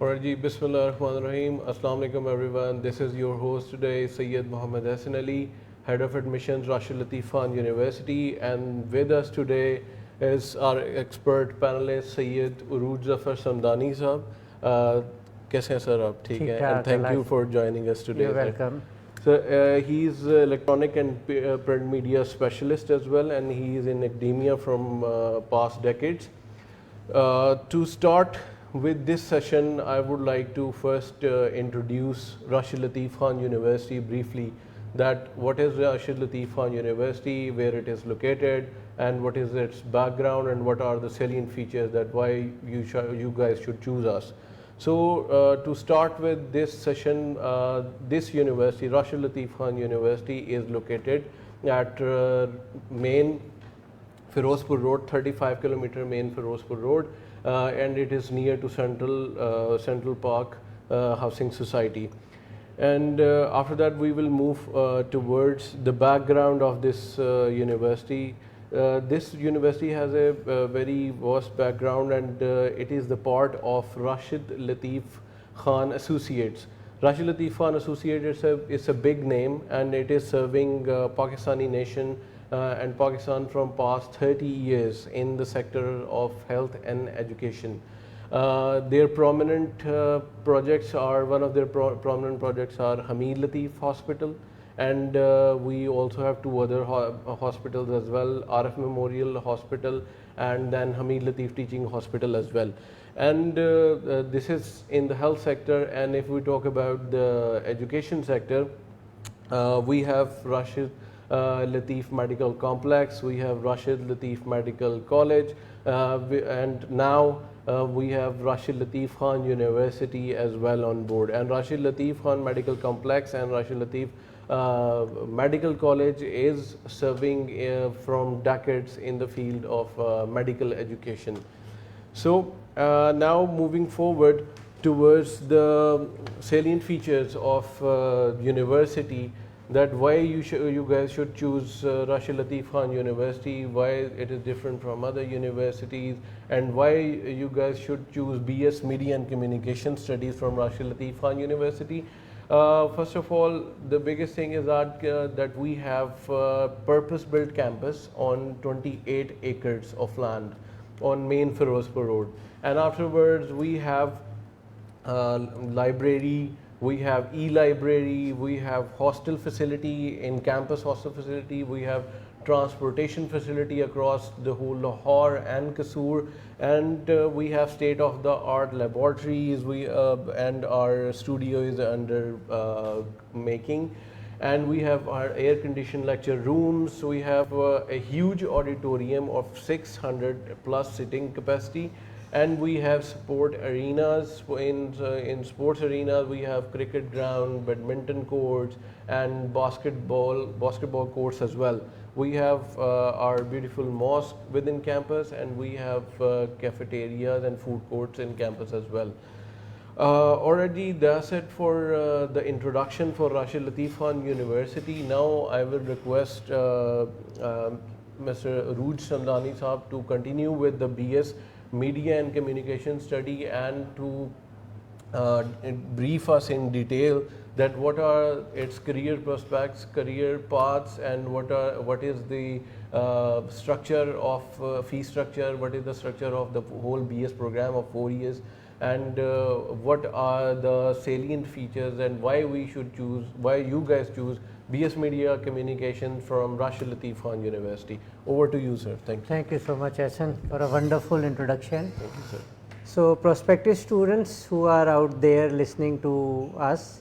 Alright ji, Bismillah ar-Rahman ar-Rahim. Assalamu alaikum everyone. This is your host today, Sayyid Muhammad Hassan Ali, Head of Admissions, Rashid Latif Khan University. And with us today is our expert panelist, Sayyid Urooj Zafar Samdani Sahab. Kaise hain sir aap? Theek hai. And thank you for joining us today. You're welcome. So he's electronic and print media specialist as well, and he is in academia from past decades. To start with this session, I would like to first introduce Rashid Latif Khan University briefly, that what is Rashid Latif Khan University, where it is located, and what is its background, and what are the salient features that why you guys should choose us. So to start with this session, this university, Rashid Latif Khan University, is located at main Firozpur Road, 35 kilometer main Firozpur Road, and it is near to Central Park Housing Society. And after that we will move towards the background of this university. This university has a very vast background, and it is the part of Rashid Latif Khan Associates. Rashid Latif Khan Associates is a big name, and it is serving Pakistani nation and Pakistan from past 30 years in the sector of health and education. Their prominent projects are, one of their prominent projects are Hamid Latif Hospital, and we also have two other hospitals as well, RF Memorial Hospital and then Hamid Latif Teaching Hospital as well. And this is in the health sector. And if we talk about the education sector, we have Rashid Latif Medical Complex, we have Rashid Latif Medical College, and now we have Rashid Latif Khan University as well on board. And Rashid Latif Khan Medical Complex and Rashid Latif Medical College is serving from decades in the field of medical education. So now moving forward towards the salient features of university, that why you guys should choose Rashid Latif Khan University, why it is different from other universities, and why you guys should choose BS Media and Communication Studies from Rashid Latif Khan University. First of all, the biggest thing is that we have purpose-built campus on 28 acres of land on main Firozpur Road. And afterwards we have library, we have e-library, we have hostel facility, in campus hostel facility, we have transportation facility across the whole Lahore and Kasur, and we have state-of-the-art laboratories, and our studio is under making, and we have our air-conditioned lecture rooms. We have a huge auditorium of 600 plus sitting capacity, and we have sport arenas. In sports arenas we have cricket ground, badminton courts, and basketball courts as well. We have our beautiful mosque within campus, and we have cafeterias and food courts in campus as well. Already that's it for the introduction for Rashid Latif Khan University. Now I will request Mr. Urooj Samdani Sahab to continue with the BS Media and Communication Study, and to brief us in detail that what are its career prospects, career paths, and what is the structure of fee structure, what is the structure of the whole BS program of 4 years, and what are the salient features, and why you guys choose BS Media Communication from Rashid Latif Khan University. Over to you, sir. Thank you. Thank you so much, Hassan, for a wonderful introduction. Thank you, sir. So prospective students who are out there listening to us,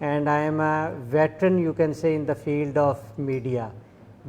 and I am a veteran, you can say, in the field of media,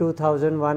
2001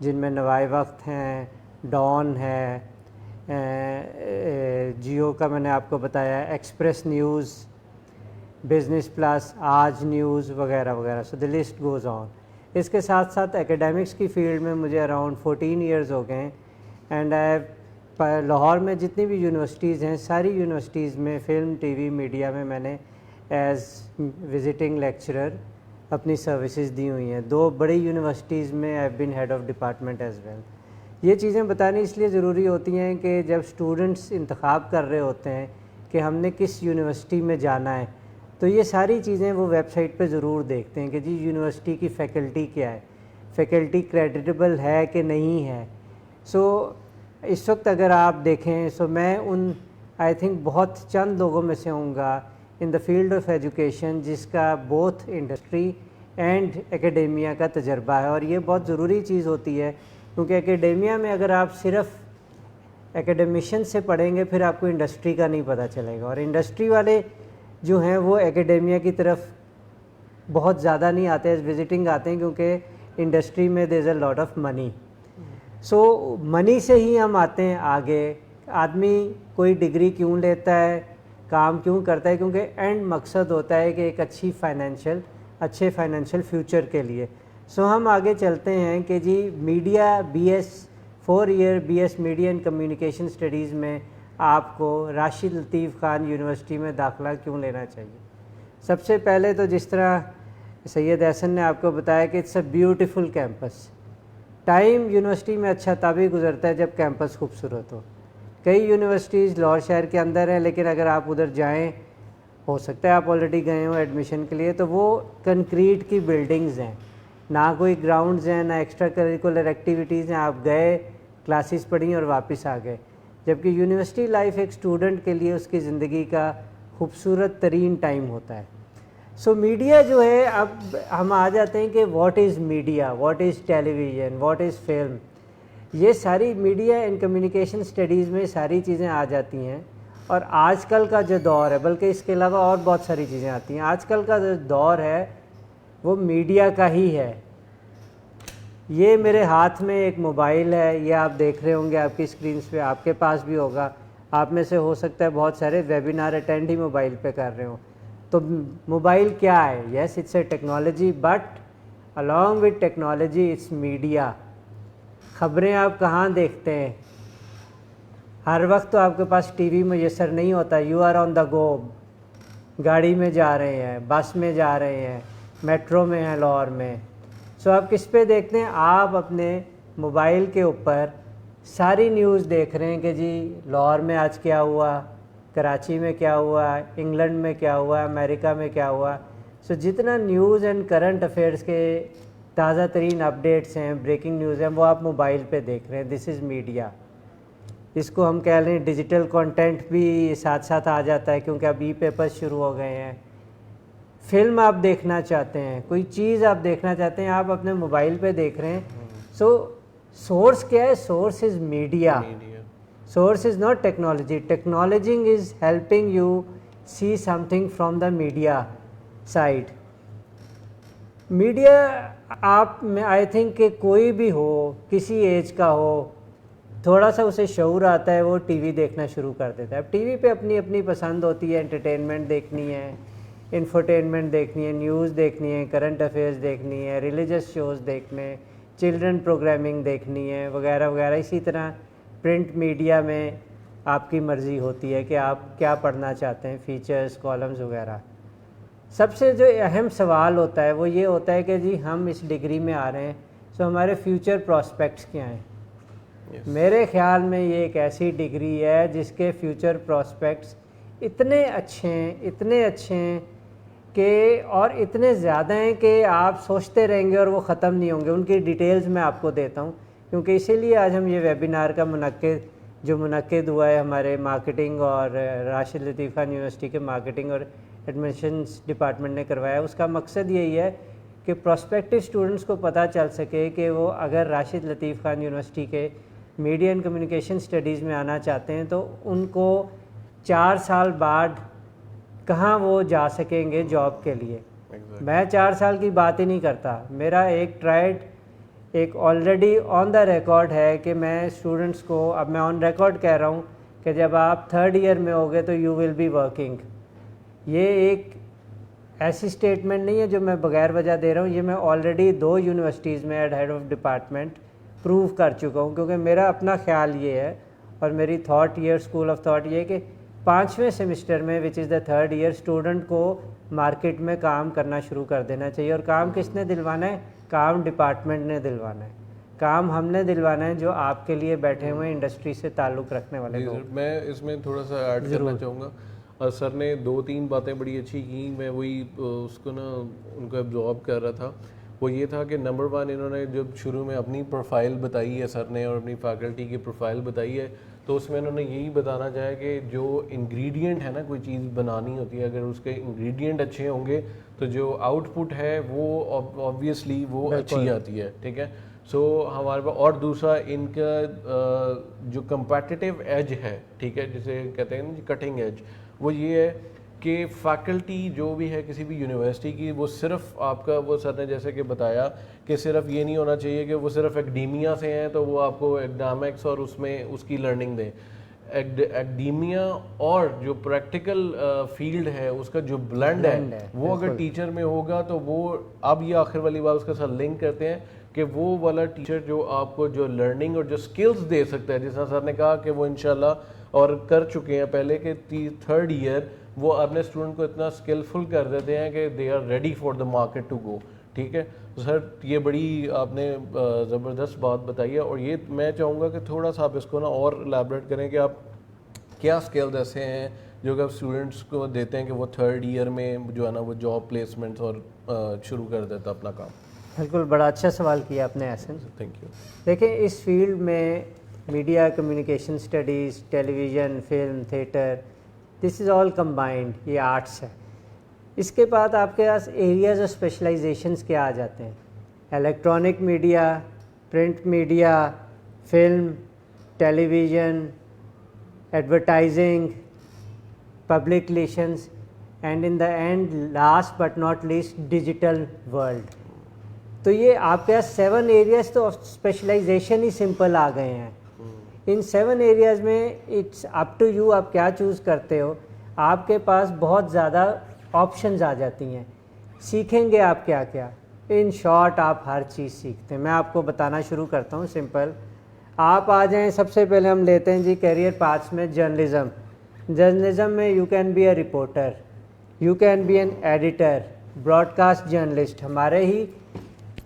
جن میں نوائے وقت ہیں, Dawn ہے, جیو کا میں نے آپ کو بتایا, ایکسپریس نیوز, بزنس پلس, آج نیوز وغیرہ وغیرہ. سو دی لسٹ گوز آن. اس کے ساتھ ساتھ ایکیڈیمکس کی فیلڈ میں مجھے اراؤنڈ 14 ایئرز ہو گئے ہیں. اینڈ لاہور میں جتنی بھی یونیورسٹیز ہیں, ساری یونیورسٹیز میں فلم, ٹی وی, میڈیا میں میں نے ایز وزٹنگ لیکچرر اپنی سروسز دی ہوئی ہیں. 2 بڑی یونیورسٹیز میں I been head of department as well. یہ چیزیں بتانی اس لیے ضروری ہوتی ہیں کہ جب اسٹوڈنٹس انتخاب کر رہے ہوتے ہیں کہ ہم نے کس یونیورسٹی میں جانا ہے, تو یہ ساری چیزیں وہ ویب سائٹ پہ ضرور دیکھتے ہیں کہ جی یونیورسٹی کی فیکلٹی کیا ہے, فیکلٹی کریڈیٹیبل ہے کہ نہیں ہے. سو اس وقت اگر آپ دیکھیں, سو میں ان آئی تھنک بہت چند لوگوں میں سے ہوں گا ان دا فیلڈ آف ایجوکیشن جس کا بوتھ انڈسٹری اینڈ ایکیڈیمیا کا تجربہ ہے. اور یہ بہت ضروری چیز ہوتی ہے کیونکہ ایکیڈیمیا میں اگر آپ صرف ایکیڈیمیشن سے پڑھیں گے پھر آپ کو انڈسٹری کا نہیں پتہ چلے گا, اور انڈسٹری والے جو ہیں وہ ایکیڈیمیا کی طرف بہت زیادہ نہیں آتے, ایز وزٹنگ آتے ہیں کیونکہ انڈسٹری میں دیر از اے لاٹ آف منی. سو منی سے ہی ہم آتے ہیں آگے. آدمی کوئی ڈگری کیوں لیتا ہے, کام کیوں کرتا ہے, کیونکہ اینڈ مقصد ہوتا ہے کہ ایک اچھے فائنینشیل فیوچر کے لیے. سو ہم آگے چلتے ہیں کہ جی media BS 4 year BS media and communication studies میں آپ کو راشد لطیف خان یونیورسٹی میں داخلہ کیوں لینا چاہیے. سب سے پہلے تو جس طرح سید احسن نے آپ کو بتایا کہ it's a beautiful campus. Time university میں اچھا تبھی گزرتا ہے جب کیمپس خوبصورت ہو. کئی یونیورسٹیز لاہور شہر کے اندر ہیں, لیکن اگر آپ ادھر جائیں, ہو سکتا ہے آپ آلریڈی گئے ہوں ایڈمیشن کے لیے, تو وہ کنکریٹ کی بلڈنگز ہیں, نہ کوئی گراؤنڈز ہیں, نہ ایکسٹرا کریکولر ایکٹیویٹیز ہیں. آپ گئے, کلاسز پڑھیں اور واپس آ گئے. جبکہ یونیورسٹی لائف ایک اسٹوڈنٹ کے لیے اس کی زندگی کا خوبصورت ترین ٹائم ہوتا ہے. سو میڈیا جو ہے, اب ہم آ جاتے ہیں کہ what is media, what is television, what is film. یہ ساری میڈیا اینڈ کمیونیکیشن اسٹڈیز میں ساری چیزیں آ جاتی ہیں. اور آج کل کا جو دور ہے, بلکہ اس کے علاوہ اور بہت ساری چیزیں آتی ہیں, آج کل کا جو دور ہے وہ میڈیا کا ہی ہے. یہ میرے ہاتھ میں ایک موبائل ہے, یہ آپ دیکھ رہے ہوں گے آپ کی اسکرینس پہ, آپ کے پاس بھی ہوگا. آپ میں سے ہو سکتا ہے بہت سارے ویبینار اٹینڈ ہی موبائل پہ کر رہے ہوں. تو موبائل کیا ہے؟ Yes it's a technology, but along with technology it's media. خبریں آپ کہاں دیکھتے ہیں؟ ہر وقت تو آپ کے پاس ٹی وی میسر نہیں ہوتا. یو آر آن دا گو. گاڑی میں جا رہے ہیں, بس میں جا رہے ہیں, میٹرو میں ہیں لاہور میں. سو آپ کس پہ دیکھتے ہیں؟ آپ اپنے موبائل کے اوپر ساری نیوز دیکھ رہے ہیں کہ جی لاہور میں آج کیا ہوا, کراچی میں کیا ہوا, انگلینڈ میں کیا ہوا, امریکہ میں کیا ہوا. سو جتنا نیوز اینڈ کرنٹ افیئرس کے تازہ ترین اپڈیٹس ہیں, بریکنگ نیوز ہیں, وہ آپ موبائل پہ دیکھ رہے ہیں. دس از میڈیا. اس کو ہم کہہ لیں ڈیجیٹل کنٹینٹ بھی ساتھ ساتھ آ جاتا ہے کیونکہ اب ای پیپر شروع ہو گئے ہیں. فلم آپ دیکھنا چاہتے ہیں, کوئی چیز آپ دیکھنا چاہتے ہیں, آپ اپنے موبائل پہ دیکھ رہے ہیں. سو سورس کیا ہے؟ Source is media. Source is not technology. Technology is helping you see something from the media side. Media آپ میں آئی تھنک کہ کوئی بھی ہو, کسی ایج کا ہو, تھوڑا سا اسے شعور آتا ہے, وہ ٹی وی دیکھنا شروع کر دیتا ہے. اب ٹی وی پہ اپنی اپنی پسند ہوتی ہے, انٹرٹینمنٹ دیکھنی ہے, انفرٹینمنٹ دیکھنی ہے, نیوز دیکھنی ہے, کرنٹ افیئرس دیکھنی ہے, ریلیجس شوز دیکھنے, چلڈرن پروگرامنگ دیکھنی ہے, وغیرہ وغیرہ. اسی طرح پرنٹ میڈیا میں آپ کی مرضی ہوتی ہے کہ آپ کیا پڑھنا چاہتے ہیں, فیچرز, کالمز وغیرہ. سب سے جو اہم سوال ہوتا ہے وہ یہ ہوتا ہے کہ جی ہم اس ڈگری میں آ رہے ہیں, سو ہمارے فیوچر پراسپیکٹس کیا ہیں. میرے خیال میں یہ ایک ایسی ڈگری ہے جس کے فیوچر پراسپیکٹس اتنے اچھے ہیں کہ اور اتنے زیادہ ہیں کہ آپ سوچتے رہیں گے اور وہ ختم نہیں ہوں گے. ان کی ڈیٹیلز میں آپ کو دیتا ہوں کیونکہ اسی لیے آج ہم یہ ویبینار کا منعقد ہوا ہے ہمارے مارکیٹنگ اور راشد لطیف خان یونیورسٹی کے مارکیٹنگ اور ایڈمیشنس ڈپارٹمنٹ نے کروایا. اس کا مقصد یہی ہے کہ پراسپیکٹیو اسٹوڈنٹس کو پتہ چل سکے کہ وہ اگر راشد لطیف خان یونیورسٹی کے میڈیا اینڈ کمیونیکیشن اسٹڈیز میں آنا چاہتے ہیں تو ان کو 4 سال بعد کہاں وہ جا سکیں گے جاب کے لیے. میں 4 سال کی بات ہی نہیں کرتا. میرا ایک ٹرائڈ ایک آلریڈی آن دا ریکارڈ ہے کہ میں اسٹوڈنٹس کو, اب میں آن ریکارڈ کہہ رہا ہوں کہ جب آپ 3rd ایئر میں ہوگے تو یو ول بی ورکنگ. یہ ایک ایسی اسٹیٹمنٹ نہیں ہے جو میں بغیر وجہ دے رہا ہوں, یہ میں آلریڈی 2 یونیورسٹیز میں at head of department prove کر چکا ہوں, کیونکہ میرا اپنا خیال یہ ہے اور میری تھاٹ یہ, اسکول آف تھاٹ یہ کہ 5ویں سیمسٹر میں وچ از دا 3rd ایئر اسٹوڈنٹ کو مارکیٹ میں کام کرنا شروع کر دینا چاہیے. اور کام کس نے دلوانا ہے؟ کام ڈپارٹمنٹ نے دلوانا ہے, کام ہم نے دلوانا ہے جو آپ کے لیے بیٹھے ہوئے انڈسٹری سے تعلق رکھنے والے لوگ. میں اس میں تھوڑا سا ایڈ کرنا چاہوں گا. سر نے 2-3 باتیں بڑی اچھی کی, میں وہی اس کو نا ان کو ایبزارب کر رہا تھا. وہ یہ تھا کہ نمبر 1 انہوں نے جب شروع میں اپنی پروفائل بتائی ہے سر نے, اور اپنی فیکلٹی کی پروفائل بتائی ہے, تو اس میں انہوں نے یہی بتانا چاہا کہ جو انگریڈینٹ ہے نا, کوئی چیز بنانی ہوتی ہے, اگر اس کے انگریڈینٹ اچھے ہوں گے تو جو آؤٹ پٹ ہے وہ آبویسلی وہ اچھی آتی ہے. ٹھیک ہے, سو ہمارے پاس. اور دوسرا ان کا جو کمپیٹیٹیو ایج ہے, ٹھیک ہے, جسے کہتے ہیں نا کٹنگ ایج, وہ یہ ہے کہ فیکلٹی جو بھی ہے کسی بھی یونیورسٹی کی, وہ صرف آپ کا, وہ سر نے جیسے کہ بتایا کہ صرف یہ نہیں ہونا چاہیے کہ وہ صرف ایکڈیمیا سے ہیں تو وہ آپ کو ایکڈامکس اور اس میں اس کی لرننگ دیں. ایکڈیمیا اور جو پریکٹیکل فیلڈ ہے اس کا جو بلینڈ ہے وہ اگر ٹیچر میں ہوگا تو وہ, اب یہ آخر والی بات اس کے ساتھ لنک کرتے ہیں کہ وہ والا ٹیچر جو آپ کو جو لرننگ اور جو سکلز دے سکتا ہے, جس طرح سر نے کہا کہ وہ انشاءاللہ اور کر چکے ہیں پہلے کہ 3rd ایئر وہ اپنے اسٹوڈنٹ کو اتنا اسکلفل کر دیتے ہیں کہ they are ready for the market to go. ٹھیک ہے سر, یہ بڑی آپ نے زبردست بات بتائی ہے. اور یہ میں چاہوں گا کہ تھوڑا سا آپ اس کو نا اور الیبریٹ کریں کہ آپ کیا اسکلز ایسے ہیں جو کہ آپ اسٹوڈنٹس کو دیتے ہیں کہ وہ 3rd ایئر میں جو ہے نا وہ جاب پلیسمنٹس اور شروع کر دیتا اپنا کام. بالکل, بڑا اچھا سوال کیا آپ نے احسن. Thank you. دیکھیں اس فیلڈ میں میڈیا کمیونیکیشن اسٹڈیز, ٹیلی ویژن, فلم, تھیٹر, دس از آل کمبائنڈ, یہ آرٹس ہے. اس کے بعد آپ کے پاس ایریاز اور اسپیشلائزیشنس کیا آ جاتے ہیں؟ Electronic media, print media, film, television, advertising, public relations, and in the end last but not least digital world. تو یہ آپ کے پاس 7 ایریاز تو اسپیشلائزیشن ہی سمپل آ گئے ہیں. ان 7 ایریاز میں اٹس اپ ٹو یو, آپ کیا چوز کرتے ہو. آپ کے پاس بہت زیادہ آپشنز آ جاتی ہیں. سیکھیں گے آپ کیا کیا؟ ان شارٹ آپ ہر چیز سیکھتے ہیں. میں آپ کو بتانا شروع کرتا ہوں سمپل. آپ آ جائیں, سب سے پہلے ہم لیتے ہیں جی کیریئر پاتھس میں جرنلزم. جرنلزم میں you can be a reporter, you can be an editor, broadcast journalist. ہمارے ہی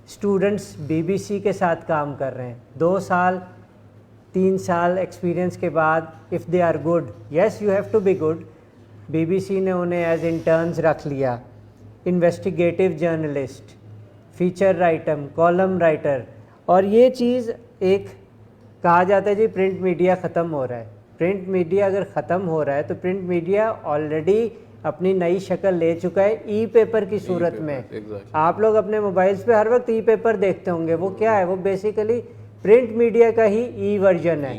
اسٹوڈنٹس BBC کے ساتھ کام کر رہے ہیں, 2 سال 3 سال ایکسپیرئنس کے بعد, if they are good, yes you have to be good, BBC نے انہیں ایز انٹرنز رکھ لیا. Investigative journalist, feature writer, column writer. اور یہ چیز ایک کہا جاتا ہے جی پرنٹ میڈیا ختم ہو رہا ہے. پرنٹ میڈیا اگر ختم ہو رہا ہے تو پرنٹ میڈیا آلریڈی اپنی نئی شکل لے چکا ہے ای پیپر کی صورت میں. آپ لوگ اپنے موبائلز پہ ہر وقت ای پیپر دیکھتے ہوں گے, وہ کیا ہے؟ وہ بیسیکلی پرنٹ میڈیا کا ہی ای ورژن ہے.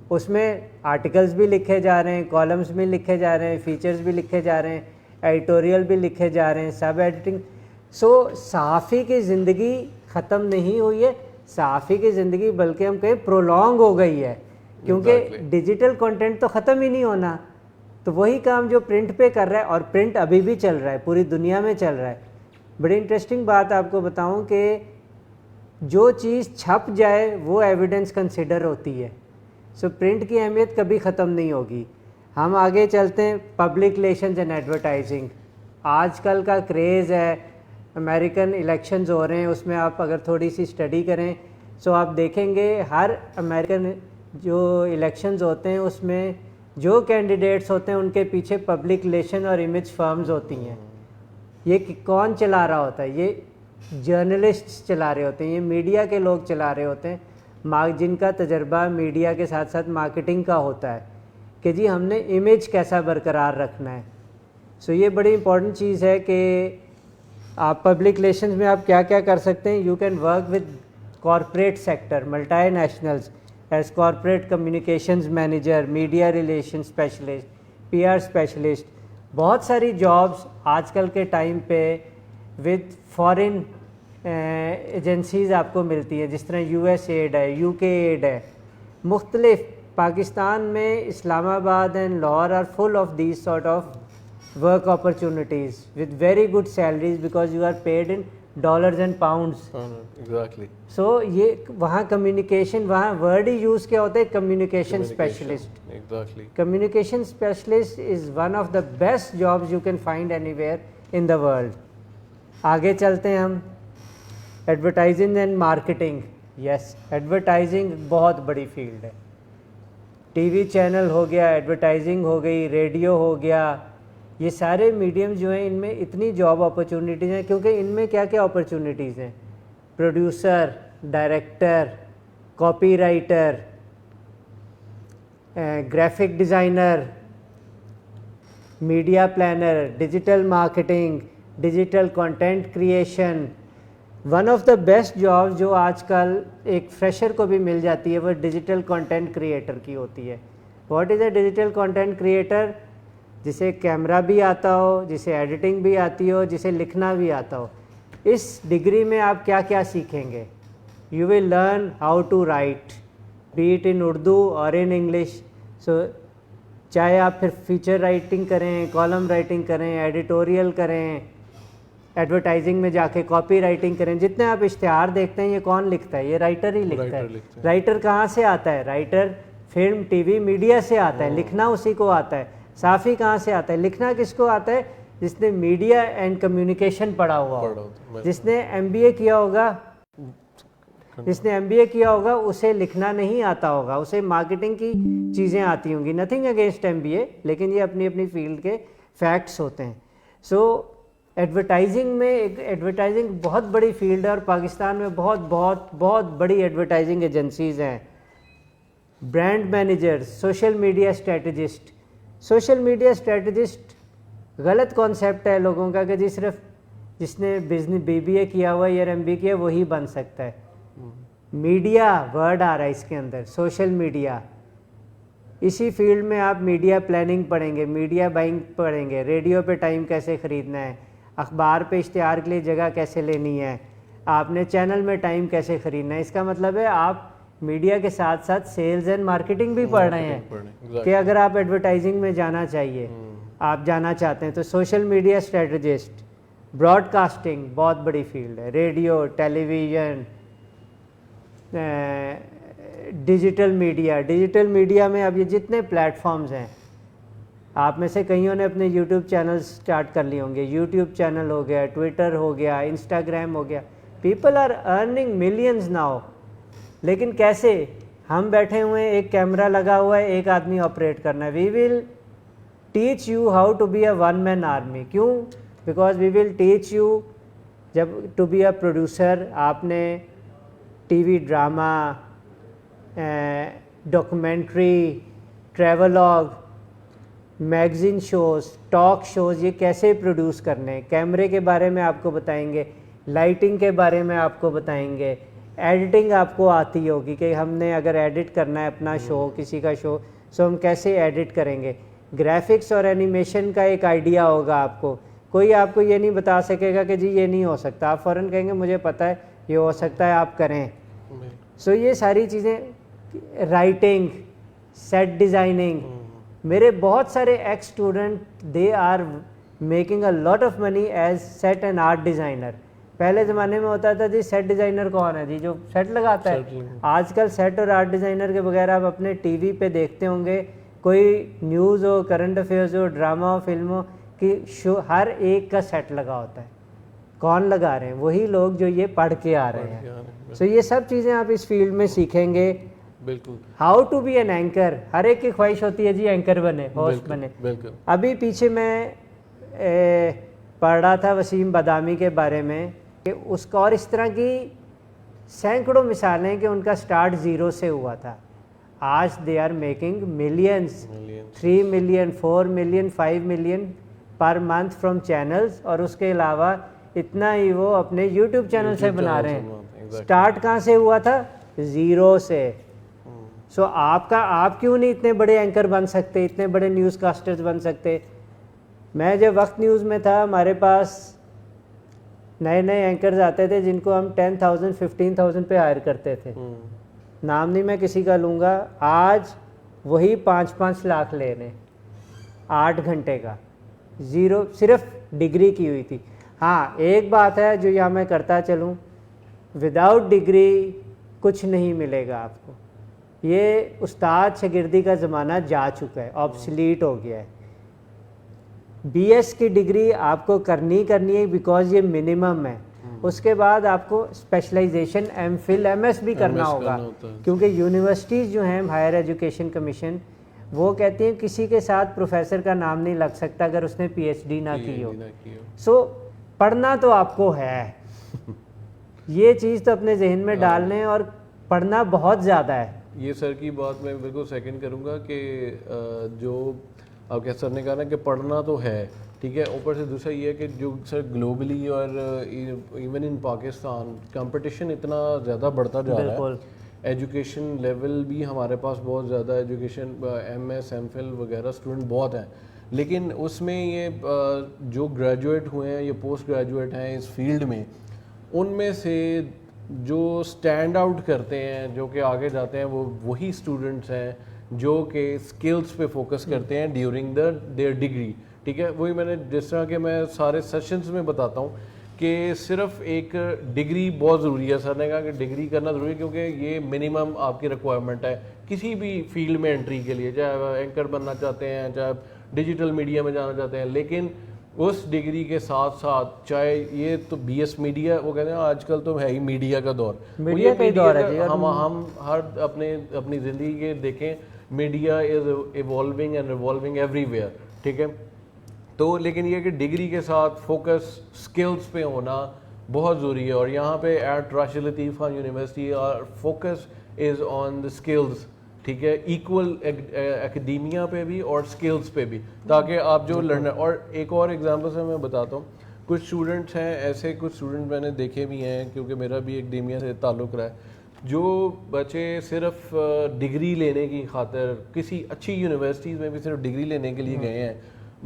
اس میں آرٹیکلز بھی لکھے جا رہے ہیں, کالمز بھی لکھے جا رہے ہیں, فیچرز بھی لکھے جا رہے ہیں, ایڈیٹوریل بھی لکھے جا رہے ہیں, سب ایڈیٹنگ. سو صحافی کی زندگی ختم نہیں ہوئی ہے, صحافی کی زندگی بلکہ ہم کہیں پرولونگ ہو گئی ہے, کیونکہ ڈیجیٹل کنٹینٹ تو ختم ہی نہیں ہونا. تو وہی کام جو پرنٹ پہ کر رہا ہے, اور پرنٹ ابھی بھی چل رہا ہے, پوری دنیا میں چل رہا ہے. بڑی انٹرسٹنگ بات آپ کو بتاؤں کہ جو چیز چھپ جائے وہ ایویڈنس کنسیڈر ہوتی ہے. سو پرنٹ کی اہمیت کبھی ختم نہیں ہوگی. ہم آگے چلتے ہیں, پبلک ریلیشنز اینڈ ایڈورٹائزنگ. آج کل کا کریز ہے, امریکن الیکشنز ہو رہے ہیں, اس میں آپ اگر تھوڑی سی اسٹڈی کریں سو آپ دیکھیں گے ہر امریکن جو الیکشنز ہوتے ہیں اس میں جو کینڈیڈیٹس ہوتے ہیں ان کے پیچھے پبلک ریلیشن اور امیج فرمز ہوتی ہیں. یہ کون چلا رہا ہوتا ہے؟ یہ جرنلسٹ چلا رہے ہوتے ہیں, یہ میڈیا کے لوگ چلا رہے ہوتے ہیں, جن کا تجربہ میڈیا کے ساتھ ساتھ مارکیٹنگ کا ہوتا ہے کہ جی ہم نے امیج کیسا برقرار رکھنا ہے. سو یہ بڑی امپورٹنٹ چیز ہے کہ آپ پبلک ریلیشنز میں آپ کیا کیا کر سکتے ہیں. You can work with corporate sector, multi nationals as corporate communications manager, media relation specialist, PR specialist. بہت ساری جابس آج کل کے ٹائم پہ ود فارن ایجنسیز آپ کو ملتی ہیں, جس طرح یو ایس ایڈ ہے, یو کے ایڈ ہے, مختلف. پاکستان میں Islamabad and Lahore are full of these sort of work opportunities with very good salaries because you are paid in dollars and pounds. Exactly. So یہ وہاں کمیونیکیشن, وہاں word ہی use کیا ہوتا ہے, communication specialist. Exactly. Communication specialist is one of the best jobs you can find anywhere in the world. آگے چلتے ہیں ہم. Advertising and marketing. Yes, advertising بہت بڑی فیلڈ ہے. ٹی وی چینل ہو گیا, ایڈورٹائزنگ ہو گئی, ریڈیو ہو گیا, یہ سارے میڈیم جو ہیں ان میں اتنی جاب اپرچونیٹیز ہیں, کیونکہ ان میں کیا کیا اپرچونیٹیز ہیں؟ Producer, director, copy writer, graphic designer, media planner, digital marketing, digital content creation. One of the best job جو آج کل ایک فریشر کو بھی مل جاتی ہے وہ ڈیجیٹل کنٹینٹ کریٹر کی ہوتی ہے. What is a digital content creator? جسے کیمرہ بھی آتا ہو, جسے ایڈیٹنگ بھی آتی ہو, جسے لکھنا بھی آتا ہو. اس ڈگری میں آپ کیا کیا سیکھیں گے؟ You will learn how to write, be it in Urdu اور ان انگلش. سو چاہے آپ پھر فیچر رائٹنگ کریں, کالم رائٹنگ کریں, ایڈیٹوریل کریں, ایڈورٹائزنگ میں جا کے کاپی رائٹنگ کریں. جتنے آپ اشتہار دیکھتے ہیں یہ کون لکھتا ہے؟ یہ رائٹر ہی لکھتا ہے. رائٹر کہاں سے آتا ہے؟ Writer film, T V, media سے آتا ہے. لکھنا اسی کو آتا ہے. صحافی کہاں سے آتا ہے؟ لکھنا کس کو آتا ہے؟ جس نے میڈیا اینڈ کمیونیکیشن پڑھا ہوا ہو, جس نے ایم بی اے کیا ہوگا. جس نے ایم بی اے کیا ہوگا اسے لکھنا نہیں آتا ہوگا, اسے مارکیٹنگ کی چیزیں آتی ہوں گی. نتھنگ اگینسٹ ایم بی اے, لیکن یہ اپنی اپنی فیلڈ کے فیکٹس ہوتے ہیں. سو ایڈورٹائزنگ میں, ایڈورٹائزنگ بہت بڑی فیلڈ ہے اور پاکستان میں بہت بہت بہت بڑی ایڈورٹائزنگ ایجنسیز ہیں. Brand manager, social media strategist. Social media strategist غلط کانسیپٹ ہے لوگوں کا کہ جی صرف جس نے بزنس بی بی اے کیا ہوا یا ایم بی اے کیا وہی بن سکتا ہے. میڈیا ورڈ آ رہا ہے اس کے اندر, سوشل میڈیا. اسی فیلڈ میں آپ میڈیا پلاننگ پڑھیں گے, میڈیا بائنگ پڑھیں گے, ریڈیو پہ ٹائم کیسے خریدنا ہے, اخبار پہ اشتہار کے لیے جگہ کیسے لینی ہے, آپ نے چینل میں ٹائم کیسے خریدنا ہے. اس کا مطلب ہے آپ میڈیا کے ساتھ ساتھ سیلز اینڈ مارکیٹنگ بھی پڑھ رہے ہیں کہ اگر آپ ایڈورٹائزنگ میں جانا چاہیے, آپ جانا چاہتے ہیں تو social media strategist. Broadcasting بہت بڑی فیلڈ ہے, radio, television, digital media. Digital media میں اب یہ جتنے پلیٹ فارمز ہیں, آپ میں سے کئیوں نے اپنے یوٹیوب چینل سٹارٹ کر لیے ہوں گے. یوٹیوب چینل ہو گیا, ٹویٹر ہو گیا, انسٹاگرام ہو گیا. People are earning millions now. لیکن کیسے؟ ہم بیٹھے ہوئے ہیں, ایک کیمرہ لگا ہوا ہے, ایک آدمی آپریٹ کرنا ہے. We will teach you how to be a one man army. کیوں؟ Because we will teach you جب ٹو بی اے پروڈیوسر. آپ نے TV drama, documentary, travelogue, magazine shows, talk shows, یہ کیسے پروڈیوس کرنے ہیں. کیمرے کے بارے میں آپ کو بتائیں گے, لائٹنگ کے بارے میں آپ کو بتائیں گے, ایڈیٹنگ آپ کو آتی ہوگی کہ ہم نے اگر ایڈٹ کرنا ہے اپنا شو, کسی کا شو, سو ہم کیسے ایڈٹ کریں گے. گرافکس اور اینیمیشن کا ایک آئیڈیا ہوگا آپ کو. کوئی آپ کو یہ نہیں بتا سکے گا کہ جی یہ نہیں ہو سکتا. آپ فوراً کہیں گے مجھے پتہ ہے یہ ہو سکتا ہے, آپ کریں. سو یہ ساری چیزیں, رائٹنگ, سیٹ ڈیزائننگ. میرے بہت سارے ex student they are making a lot of money as set and art designer. پہلے زمانے میں ہوتا تھا جی سیٹ ڈیزائنر کون ہے؟ جی جو سیٹ لگاتا ہے. آج کل سیٹ اور آرٹ ڈیزائنر کے بغیر آپ اپنے ٹی وی پہ دیکھتے ہوں گے, کوئی نیوز ہو, کرنٹ افیئرز ہو, ڈرامہ ہو, فلم ہو, کہ شو ہر ایک کا سیٹ لگا ہوتا ہے. کون لگا رہے ہیں؟ وہی لوگ جو یہ پڑھ کے آ رہے ہیں. سو یہ سب چیزیں آپ اس فیلڈ میں سیکھیں گے. بالکل. How to be an anchor. ہر ایک کی خواہش ہوتی ہے جی اینکر بنے, ہوسٹ بنے. ابھی پیچھے میں پڑھ رہا تھا وسیم بادامی کے بارے میں کہ اس کا, اور اس طرح کی سینکڑوں مثالیں کہ ان کا سٹارٹ زیرو سے ہوا تھا. آج they are making millions, 3 million, 4 million, 5 million per month from channels. اور اس کے علاوہ اتنا ہی وہ اپنے یوٹیوب چینل سے بنا رہے ہیں. سٹارٹ کہاں سے ہوا تھا؟ زیرو سے. سو آپ کیوں نہیں اتنے بڑے اینکر بن سکتے, اتنے بڑے نیوز کاسٹرز بن سکتے؟ میں جب وقت نیوز میں تھا, ہمارے پاس نئے نئے اینکرز آتے تھے جن کو ہم 10,000 15,000 پہ ہائر کرتے تھے, نام نہیں میں کسی کا لوں گا, آج وہی 5-5 لاکھ لے رہے ہیں 8 گھنٹے کا, زیرو, صرف ڈگری کی ہوئی تھی. ہاں ایک بات ہے جو یہاں میں کرتا چلوں, وداؤٹ ڈگری کچھ نہیں ملے گا آپ کو. یہ استاد شاگردی کا زمانہ جا چکا ہے, آبسلیٹ ہو گیا ہے. بی ایس کی ڈگری آپ کو کرنی ہے بیکاز یہ منیمم ہے. اس کے بعد آپ کو specialization M Phil M S بھی کرنا ہوگا, کیونکہ یونیورسٹیز جو ہیں ہائر ایجوکیشن کمیشن وہ کہتی ہیں کسی کے ساتھ پروفیسر کا نام نہیں لگ سکتا اگر اس نے پی ایچ ڈی نہ کی ہو. سو پڑھنا تو آپ کو ہے, یہ چیز تو اپنے ذہن میں ڈال لیں, اور پڑھنا بہت زیادہ ہے. یہ سر کی بات میں بالکل سیکنڈ کروں گا کہ جو آپ کے سر نے کہا نا کہ پڑھنا تو ہے, ٹھیک ہے, اوپر سے دوسرا یہ ہے کہ جو سر گلوبلی اور ایون ان پاکستان کمپٹیشن اتنا زیادہ بڑھتا جا رہا ہے, ایجوکیشن لیول بھی ہمارے پاس بہت زیادہ, education M S M Phil وغیرہ اسٹوڈنٹ بہت ہیں, لیکن اس میں یہ جو گریجویٹ ہوئے ہیں یا پوسٹ گریجویٹ ہیں اس فیلڈ میں, ان میں سے جو اسٹینڈ آؤٹ کرتے ہیں, جو کہ آگے جاتے ہیں, وہ وہی اسٹوڈنٹس ہیں جو کہ اسکلس پہ فوکس کرتے ہیں ڈیورنگ دیئر ڈگری, ٹھیک ہے. وہی میں نے جس طرح کہ میں سارے سیشنز میں بتاتا ہوں کہ صرف ایک ڈگری بہت ضروری ہے. سر نے کہا کہ ڈگری کرنا ضروری ہے کیونکہ یہ منیمم آپ کی ریکوائرمنٹ ہے کسی بھی فیلڈ میں انٹری کے لیے, چاہے اینکر بننا چاہتے ہیں, چاہے ڈیجیٹل میڈیا میں جانا چاہتے ہیں. لیکن اس ڈگری کے ساتھ ساتھ چاہے یہ تو بی ایس میڈیا, وہ کہتے ہیں آج کل تو ہے ہی میڈیا کا دور, میڈیا کا دور ہے. ہم ہر اپنی زندگی کے دیکھیں, media is evolving and revolving every where, ٹھیک ہے. تو لیکن یہ کہ ڈگری کے ساتھ فوکس اسکلس پہ ہونا بہت ضروری ہے, اور یہاں پہ ایٹ راشد لطیف خان یونیورسٹی اور focus is on the skills, ٹھیک ہے, ایکول اکیڈیمیا پہ بھی اور اسکلس پہ بھی, تاکہ آپ جو لرنر. اور ایک اور ایگزامپل سے میں بتاتا ہوں, کچھ اسٹوڈنٹس ہیں ایسے, کچھ اسٹوڈنٹ میں نے دیکھے بھی ہیں کیونکہ میرا بھی اکیڈیمیا سے تعلق رہا ہے, جو بچے صرف ڈگری لینے کی خاطر کسی اچھی یونیورسٹیز میں بھی صرف ڈگری لینے کے لیے گئے ہیں,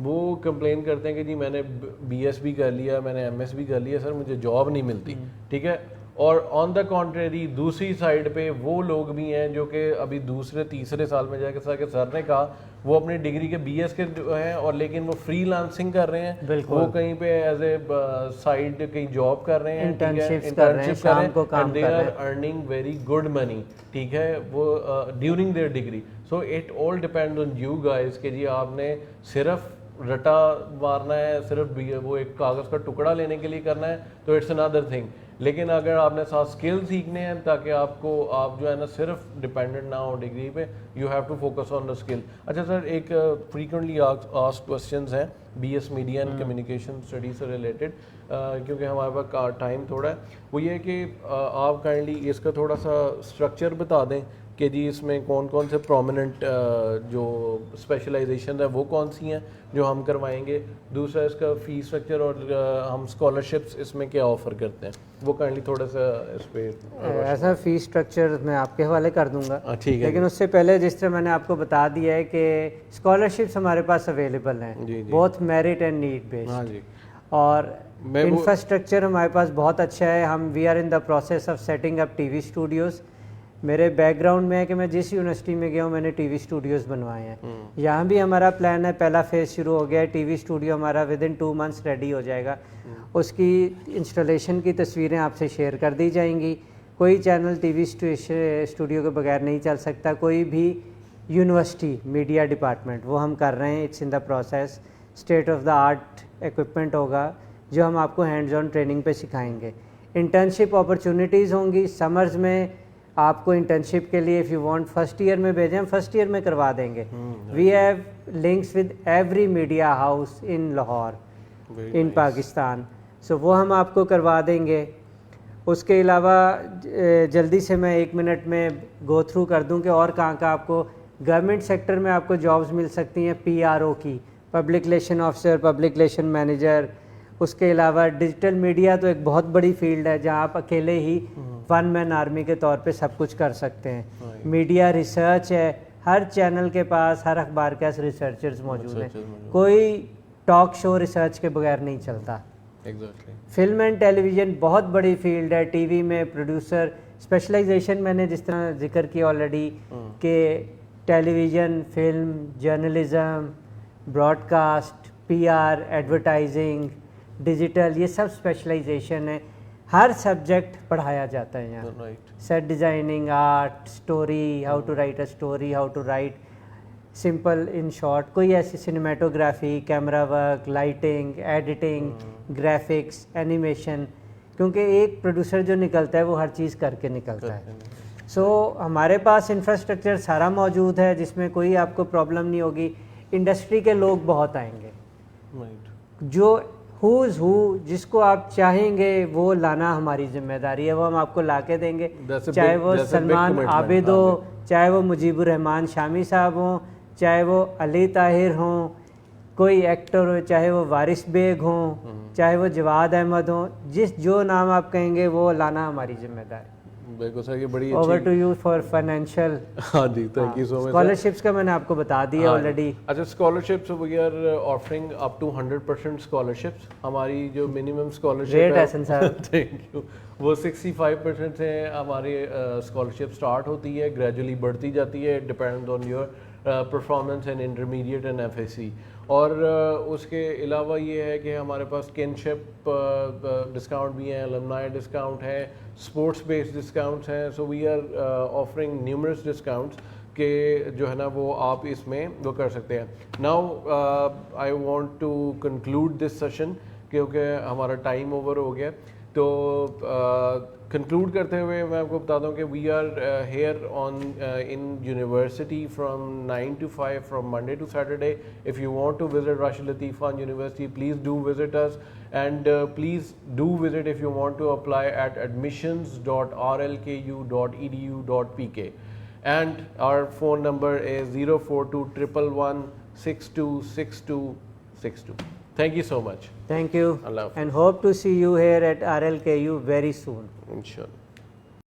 وہ کمپلین کرتے ہیں کہ جی میں نے بی ایس بھی کر لیا, میں نے ایم ایس بھی کر لیا, سر مجھے جاب نہیں ملتی, ٹھیک ہے. اور آن دا کانٹریری دوسری سائڈ پہ وہ لوگ بھی ہیں جو کہ ابھی دوسرے تیسرے سال میں جا کے سر نے کہا وہ اپنی ڈگری کے بی ایس کے ہیں, اور لیکن وہ فری لانسنگ کر رہے ہیں, وہ کہیں پہ ایز اے سائڈ کہیں جاب کر رہے ہیں, انٹرنشپ کر رہے ہیں, and they are earning very good money, ٹھیک ہے, وہ during their degree. So it all depend on you guys کہ جی آپ نے صرف رٹا مارنا ہے, صرف وہ ایک کاغذ کا ٹکڑا لینے کے لیے کرنا ہے, تو اٹس اندر تھنگ. لیکن اگر آپ نے ساتھ اسکل سیکھنے ہیں تاکہ آپ جو ہے نا صرف ڈپینڈنٹ نہ ہو ڈگری پہ, you have to focus on the skill. اچھا سر, ایک فریکوینٹلی آسکڈ کوسچنز ہیں B S media and communication studies سے ریلیٹڈ, کیونکہ ہمارے پاس ٹائم تھوڑا ہے, وہ یہ ہے کہ آپ کائنڈلی اس کا تھوڑا سا اسٹرکچر بتا دیں کہ جی اس میں کون کون سے پرومیننٹ جو اسپیشلائزیشن ہے وہ کون سی ہیں جو ہم کروائیں گے, دوسرا اس کا فی اسٹرکچر, اور ہم اسکالرشپس اس میں کیا آفر کرتے ہیں, وہ کائنڈلی تھوڑا سا اس پہ. ایسا فی اسٹرکچر میں آپ کے حوالے کر دوں گا, ٹھیک ہے, لیکن اس سے پہلے جس طرح میں نے آپ کو بتا دیا ہے کہ اسکالرشپس ہمارے پاس اویلیبل ہیں, بہت میرٹ اینڈ نیڈ بیسڈ, اور انفراسٹرکچر ہمارے پاس بہت اچھا ہے. ہم we are in the process of setting up T V studios. میرے بیک گراؤنڈ میں ہے کہ میں جس یونیورسٹی میں گیا ہوں میں نے ٹی وی اسٹوڈیوز بنوائے ہیں. یہاں بھی ہمارا پلان ہے, پہلا فیز شروع ہو گیا ہے, ٹی وی اسٹوڈیو ہمارا ود ان 2 months ریڈی ہو جائے گا. اس کی انسٹالیشن کی تصویریں آپ سے شیئر کر دی جائیں گی. کوئی چینل ٹی وی اسٹوڈیو کے بغیر نہیں چل سکتا, کوئی بھی یونیورسٹی میڈیا ڈپارٹمنٹ, وہ ہم کر رہے ہیں, it's in the process. State of the art equipment ہوگا جو ہم آپ کو ہینڈز آن ٹریننگ پہ سکھائیں گے. انٹرنشپ اپرچونیٹیز ہوں گی سمرز میں آپ کو انٹرنشپ کے لیے, if you want first year میں بھیجیں, ہم فرسٹ ایئر میں کروا دیں گے. We have links with every media house in Lahore in Pakistan, so وہ ہم آپ کو کروا دیں گے. اس کے علاوہ جلدی سے میں 1 منٹ میں گو تھرو کر دوں کہ اور کہاں کا آپ کو گورنمنٹ سیکٹر میں آپ کو جابز مل سکتی ہیں. پی آر او کی, public relation officer, public relation manager. اس کے علاوہ ڈیجیٹل میڈیا تو ایک بہت بڑی فیلڈ ہے جہاں آپ اکیلے ہی 1 مین آرمی کے طور پہ سب کچھ کر سکتے ہیں. میڈیا ریسرچ ہے, ہر چینل کے پاس, ہر اخبار کے پاس ریسرچرز موجود ہیں. کوئی ٹاک شو ریسرچ کے بغیر نہیں چلتا. Exactly. Film and television بہت بڑی فیلڈ ہے. ٹی وی میں پروڈیوسر اسپیشلائزیشن میں نے جس طرح ذکر کیا آلریڈی کہ television, film, journalism, broadcast, P R, advertising, digital, یہ سب اسپیشلائزیشن ہے. ہر سبجیکٹ پڑھایا جاتا ہے یہاں. Right. Set designing, art, story, how to write a story, how to write simple in short, کوئی ایسی cinematography, camera work, lighting, editing, graphics, animation, کیونکہ ایک پروڈیوسر جو نکلتا ہے وہ ہر چیز کر کے نکلتا ہے. سو ہمارے پاس انفراسٹرکچر سارا موجود ہے جس میں کوئی آپ کو پرابلم نہیں ہوگی. انڈسٹری کے لوگ بہت آئیں گے, Right. جو ہوز ہو جس کو آپ چاہیں گے وہ لانا ہماری ذمہ داری ہے, وہ ہم آپ کو لا کے دیں گے. That's a چاہے big- وہ that's a big Salman commitment. عابد ہو, چاہے وہ مجیب الرحمان شامی صاحب ہوں, چاہے وہ علی طاہر ہوں, کوئی ایکٹر ہو, چاہے وہ وارث بیگ ہوں, چاہے وہ جواد احمد ہوں, جو نام آپ کہیں گے وہ لانا ہماری ذمہ داری. بالکل سر, یہ بڑی اوور اچھی. To you for financial. ہاں جی, thank you so much. Scholarships کا میں نے آپ کو بتا دیا آلریڈی. اچھا, scholarships we are offering up to 100% scholarships. ہماری جو منیمم اسکالرشپ گریٹ حسن صاحب, تھینک یو, وہ 65% سے ہماری اسکالرشپ اسٹارٹ ہوتی ہے, گریجولی بڑھتی جاتی ہے, depend on your performance and intermediate and F A C. اور اس کے علاوہ یہ ہے کہ ہمارے پاس کنشپ ڈسکاؤنٹ بھی ہیں, المنائی ڈسکاؤنٹ ہے, اسپورٹس بیسڈ ڈسکاؤنٹس ہیں. So we are offering numerous discounts کہ جو ہے نا وہ آپ اس میں وہ کر سکتے ہیں. Now I want to conclude this session کیونکہ ہمارا ٹائم اوور ہو گیا. تو کنکلوڈ کرتے ہوئے میں آپ کو بتا دوں کہ we are here on in university from 9 to 5 from Monday to Saturday. If you want to visit Rashid Latif Khan university, please do visit us, and please do visit if you want to apply at admissions.rlku.edu.pk, and our phone number is 04211626262. Thank you so much. thank you Allah Hafiz. and hope to see you here at RLKU very soon. Inshallah.